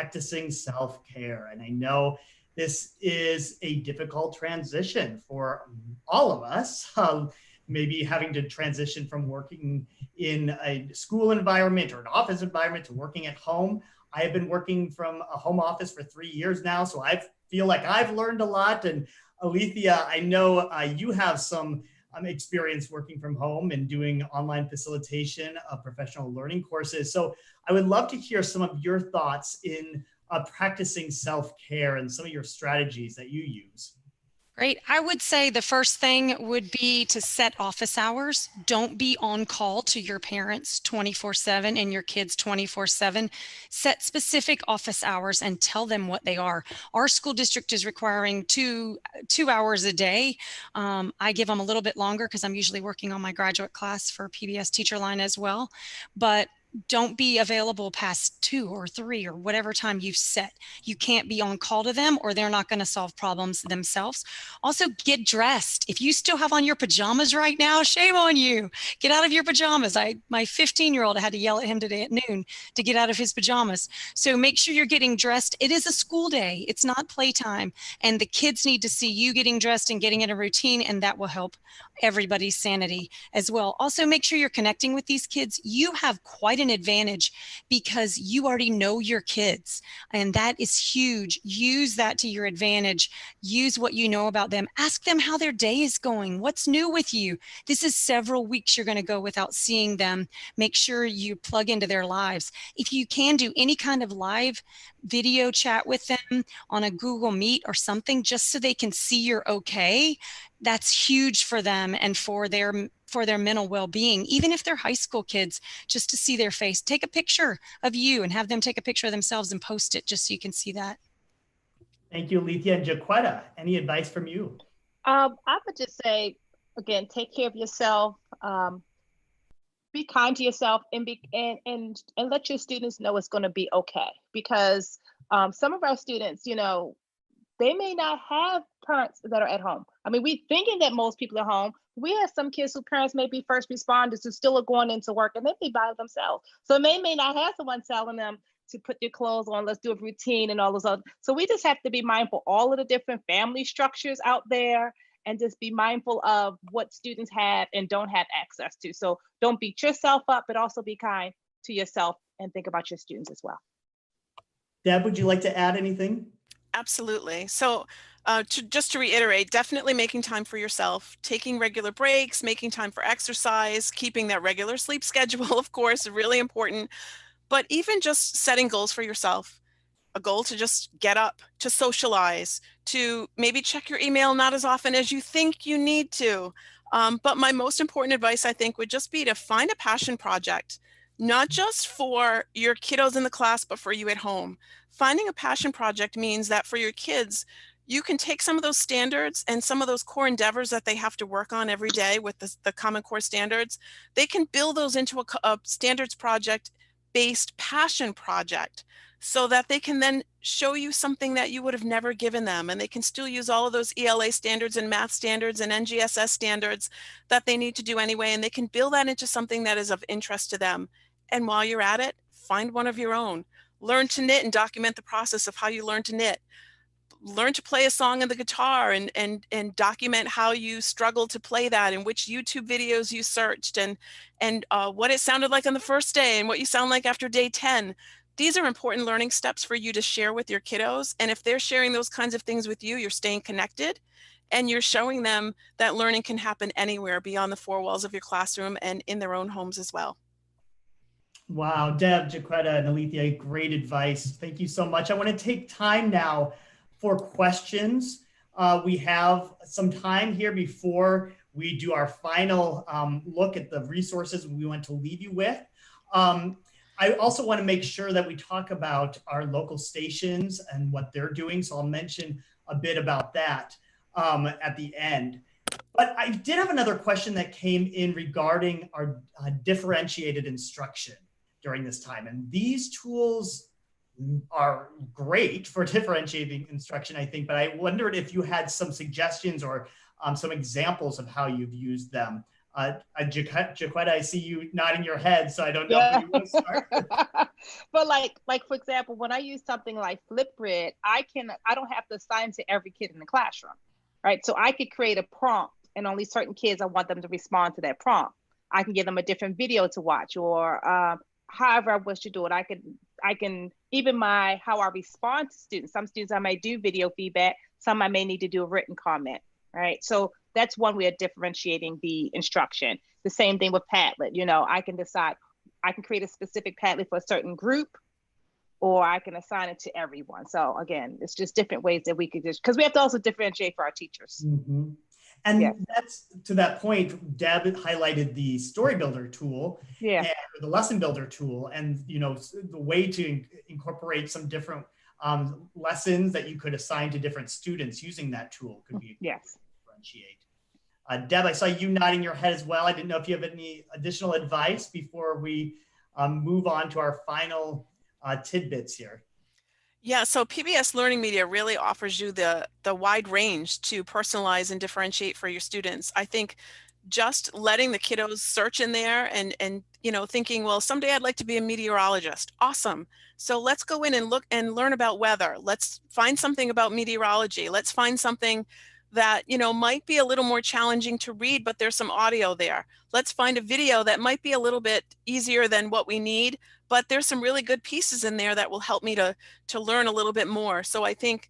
practicing self-care. And I know this is a difficult transition for all of us, maybe having to transition from working in a school environment or an office environment to working at home. I have been working from a home office for 3 years now, so I feel like I've learned a lot. And Alethea, I know you have some experience working from home and doing online facilitation of professional learning courses. So I would love to hear some of your thoughts in practicing self-care and some of your strategies that you use. Great. I would say the first thing would be to set office hours. Don't be on call to your parents 24/7 and your kids 24/7. Set specific office hours and tell them what they are. Our school district is requiring two hours a day. I give them a little bit longer because I'm usually working on my graduate class for PBS teacher line as well. But don't be available past 2 or 3 or whatever time you've set. You can't be on call to them or they're not going to solve problems themselves. Also, get dressed. If you still have on your pajamas right now, shame on you. Get out of your pajamas. My 15-year-old, I had to yell at him today at noon to get out of his pajamas. So make sure you're getting dressed. It is a school day. It's not playtime. And the kids need to see you getting dressed and getting in a routine, and that will help everybody's sanity as well. Also, make sure you're connecting with these kids. You have quite an advantage because you already know your kids, and that is huge. Use that to your advantage. Use what you know about them. Ask them how their day is going. What's new with you? This is several weeks you're going to go without seeing them. Make sure you plug into their lives. If you can do any kind of live video chat with them on a Google Meet or something, just so they can see you're okay, that's huge for them and for their mental well-being. Even if they're high school kids, just to see their face. Take a picture of you and have them take a picture of themselves and post it just so you can see that. Thank you, Alethea. And Jaquetta, any advice from you? I would just say, again, take care of yourself. Be kind to yourself, and let your students know it's going to be okay. Because some of our students, they may not have parents that are at home. I mean, we're thinking that most people are home. We have some kids whose parents may be first responders who still are going into work, and they may be by themselves. So they may not have someone telling them to put your clothes on, let's do a routine and all those other. So we just have to be mindful all of the different family structures out there, and just be mindful of what students have and don't have access to. So don't beat yourself up, but also be kind to yourself and think about your students as well. Deb, would you like to add anything? Absolutely. So just to reiterate, definitely making time for yourself, taking regular breaks, making time for exercise, keeping that regular sleep schedule, of course, really important. But even just setting goals for yourself, a goal to just get up, to socialize, to maybe check your email not as often as you think you need to. But my most important advice, I think, would just be to find a passion project, not just for your kiddos in the class, but for you at home. Finding a passion project means that for your kids, you can take some of those standards and some of those core endeavors that they have to work on every day with the Common Core standards. They can build those into a standards project-based passion project, so that they can then show you something that you would have never given them. And they can still use all of those ELA standards and math standards and NGSS standards that they need to do anyway. And they can build that into something that is of interest to them. And while you're at it, find one of your own. Learn to knit and document the process of how you learn to knit. Learn to play a song on the guitar and document how you struggled to play that and which YouTube videos you searched and what it sounded like on the first day and what you sound like after day 10. These are important learning steps for you to share with your kiddos. And if they're sharing those kinds of things with you, you're staying connected and you're showing them that learning can happen anywhere beyond the four walls of your classroom and in their own homes as well. Wow, Deb, Jaquetta, and Alethea, great advice. Thank you so much. I want to take time now for questions. We have some time here before we do our final look at the resources we want to leave you with. I also want to make sure that we talk about our local stations and what they're doing. So I'll mention a bit about that at the end. But I did have another question that came in regarding our differentiated instruction during this time. And these tools are great for differentiating instruction, I think, but I wondered if you had some suggestions or some examples of how you've used them Jaquetta, I see you nodding your head, so I don't know if Yeah. you want to start. But like for example, when I use something like Flipgrid, I don't have to assign to every kid in the classroom, right? So I could create a prompt, and only certain kids I want them to respond to that prompt. I can give them a different video to watch, or however I wish to do it. I can even how I respond to students. Some students I may do video feedback, some I may need to do a written comment, right? So that's one way of differentiating the instruction. The same thing with Padlet. I can decide, I can create a specific Padlet for a certain group, or I can assign it to everyone. So again, it's just different ways that we could because we have to also differentiate for our teachers. Mm-hmm. And Yes. that's to that point, Deb highlighted the story builder tool Yeah. and the lesson builder tool, and the way to incorporate some different lessons that you could assign to different students using that tool could be yes. differentiate. Deb, I saw you nodding your head as well. I didn't know if you have any additional advice before we move on to our final tidbits here. Yeah, so PBS Learning Media really offers you the wide range to personalize and differentiate for your students. I think just letting the kiddos search in there and thinking, well, someday I'd like to be a meteorologist. Awesome. So let's go in and look and learn about weather. Let's find something about meteorology. Let's find something that might be a little more challenging to read, but there's some audio there. Let's find a video that might be a little bit easier than what we need, but there's some really good pieces in there that will help me to learn a little bit more. So I think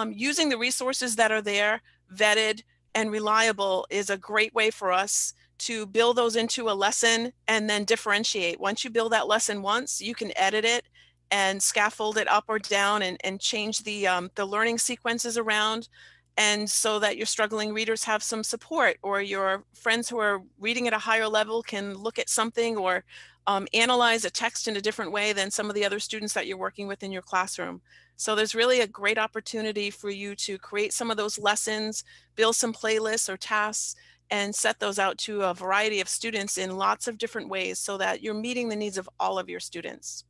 using the resources that are there, vetted and reliable, is a great way for us to build those into a lesson and then differentiate. Once you build that lesson once, you can edit it and scaffold it up or down and change the learning sequences around. And so that your struggling readers have some support, or your friends who are reading at a higher level can look at something or analyze a text in a different way than some of the other students that you're working with in your classroom. So there's really a great opportunity for you to create some of those lessons, build some playlists or tasks, and set those out to a variety of students in lots of different ways so that you're meeting the needs of all of your students.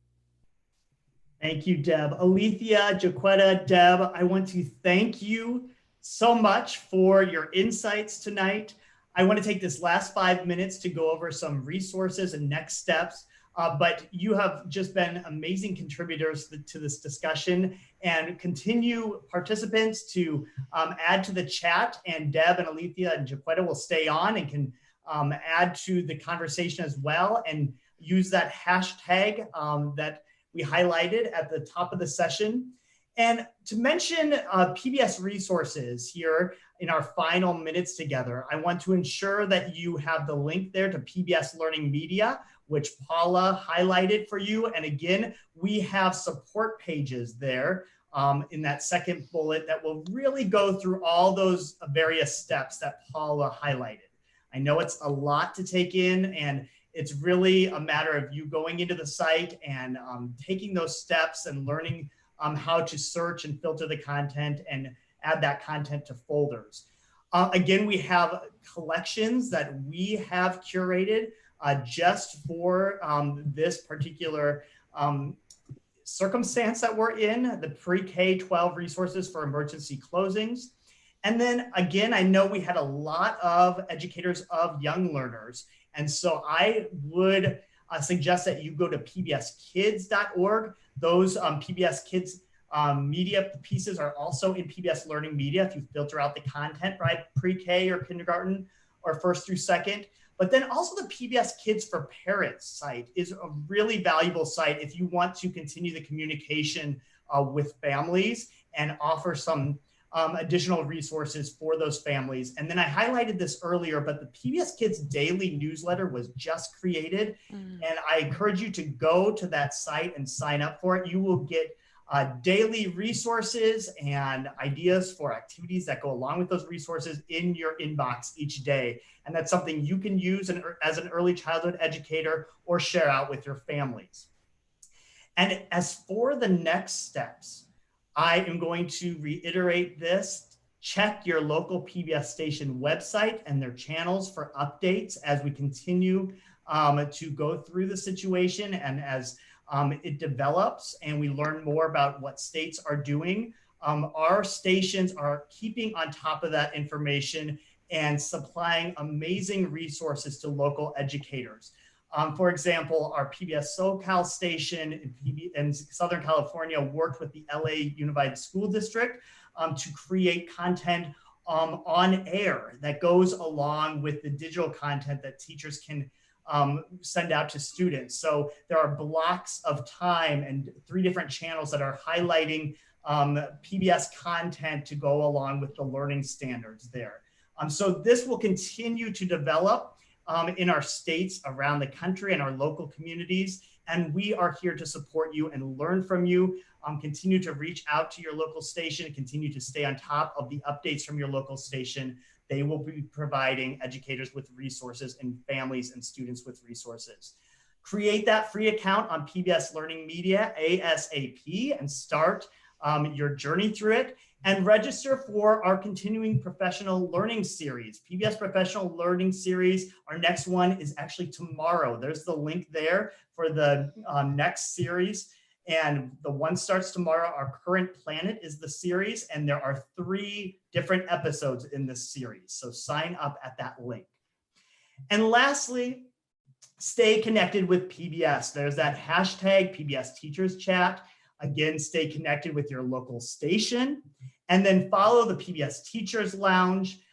Thank you, Deb. Alethea, Jaquetta, Deb, I want to thank you so much for your insights tonight. I want to take this last 5 minutes to go over some resources and next steps, but you have just been amazing contributors to this discussion, and continue participants to add to the chat, and Deb and Alethea and Jaquetta will stay on and can add to the conversation as well, and use that hashtag that we highlighted at the top of the session. And to mention PBS resources here in our final minutes together, I want to ensure that you have the link there to PBS Learning Media, which Paula highlighted for you. And again, we have support pages there in that second bullet that will really go through all those various steps that Paula highlighted. I know it's a lot to take in, and it's really a matter of you going into the site and taking those steps and learning how to search and filter the content and add that content to folders. Again, we have collections that we have curated just for this particular circumstance that we're in, the pre-K-12 resources for emergency closings. And then again, I know we had a lot of educators of young learners. And so I would suggest that you go to pbskids.org. Those PBS Kids media pieces are also in PBS Learning Media if you filter out the content, right? Pre-K or kindergarten or first through second. But then also the PBS Kids for Parents site is a really valuable site if you want to continue the communication with families and offer some additional resources for those families. And then I highlighted this earlier, but the PBS Kids daily newsletter was just created. And I encourage you to go to that site and sign up for it. You will get daily resources and ideas for activities that go along with those resources in your inbox each day. And that's something you can use as an early childhood educator or share out with your families. And as for the next steps, I am going to reiterate this. Check your local PBS station website and their channels for updates as we continue to go through the situation and as it develops and we learn more about what states are doing. Our stations are keeping on top of that information and supplying amazing resources to local educators. For example, our PBS SoCal station in Southern California worked with the LA Unified School District to create content on air that goes along with the digital content that teachers can send out to students. So there are blocks of time and 3 different channels that are highlighting PBS content to go along with the learning standards there. So this will continue to develop in our states around the country and our local communities. And we are here to support you and learn from you. Continue to reach out to your local station and continue to stay on top of the updates from your local station. They will be providing educators with resources and families and students with resources. Create that free account on PBS Learning Media ASAP and start your journey through it, and register for our continuing professional learning series. PBS Professional Learning Series, our next one is actually tomorrow. There's the link there for the next series. And the one starts tomorrow. Our current planet is the series, and there are 3 different episodes in this series. So sign up at that link. And lastly, stay connected with PBS. There's that hashtag PBS Teachers Chat. Again, stay connected with your local station, and then follow the PBS Teachers Lounge,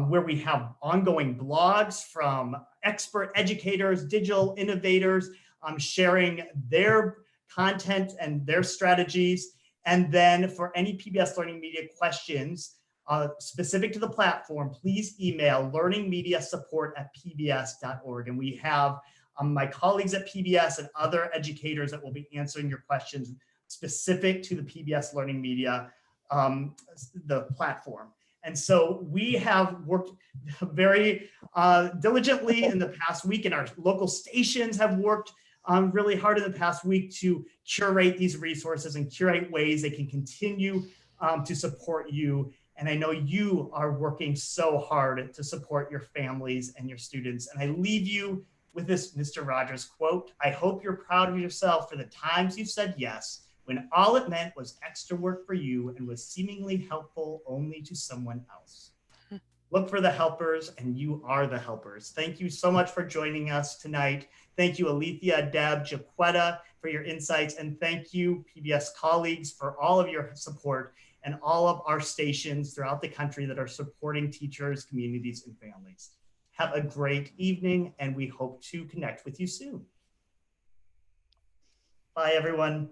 where we have ongoing blogs from expert educators, digital innovators, sharing their content and their strategies. And then for any PBS Learning Media questions specific to the platform, please email learningmediasupport@pbs.org. And we have my colleagues at PBS and other educators that will be answering your questions specific to the PBS Learning Media, the platform. And so we have worked very diligently in the past week, and our local stations have worked really hard in the past week to curate these resources and curate ways they can continue to support you. And I know you are working so hard to support your families and your students. And I leave you with this Mr. Rogers quote: "I hope you're proud of yourself for the times you said yes, when all it meant was extra work for you and was seemingly helpful only to someone else." Look for the helpers, and you are the helpers. Thank you so much for joining us tonight. Thank you, Alethea, Deb, Jaquetta, for your insights. And thank you, PBS colleagues, for all of your support and all of our stations throughout the country that are supporting teachers, communities, and families. Have a great evening, and we hope to connect with you soon. Bye, everyone.